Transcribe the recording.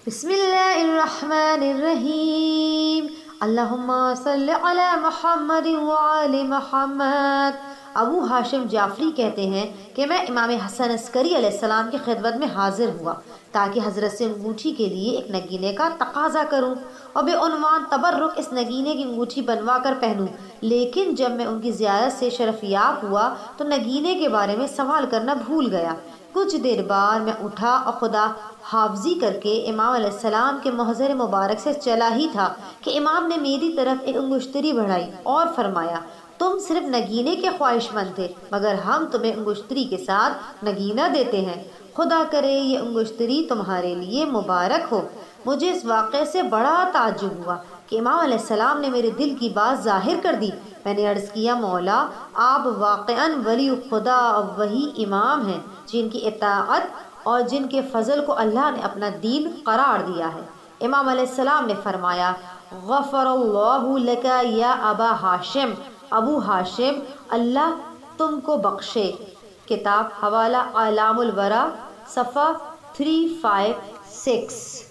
بسم اللہ الرحمن الرحیم، اللہم صلی علی محمد وعلی محمد۔ ابو ہاشم جعفری کہتے ہیں کہ میں امام حسن عسکری علیہ السلام کی خدمت میں حاضر ہوا تاکہ حضرت سے انگوٹھی کے لیے ایک نگینے کا تقاضا کروں اور بے عنوان تبرک اس نگینے کی انگوٹھی بنوا کر پہنوں، لیکن جب میں ان کی زیارت سے شرفیاب ہوا تو نگینے کے بارے میں سوال کرنا بھول گیا۔ کچھ دیر بعد میں اٹھا اور خدا حافظی کر کے امام علیہ السلام کے محضر مبارک سے چلا ہی تھا کہ امام نے میری طرف ایک انگشتری بڑھائی اور فرمایا، تم صرف نگینے کے خواہش مند تھے مگر ہم تمہیں انگشتری کے ساتھ نگینہ دیتے ہیں، خدا کرے یہ انگشتری تمہارے لیے مبارک ہو۔ مجھے اس واقعے سے بڑا تعجب ہوا کہ امام علیہ السلام نے میرے دل کی بات ظاہر کر دی۔ میں نے عرض کیا، مولا آپ واقعاً ولی خدا اور وہی امام ہیں جن کی اطاعت اور جن کے فضل کو اللہ نے اپنا دین قرار دیا ہے۔ امام علیہ السلام نے فرمایا، غفر اللہ لک یا ابا ہاشم، ابو ہاشم اللہ تم کو بخشے۔ کتاب حوالہ اعلام الورا، صفحہ 356۔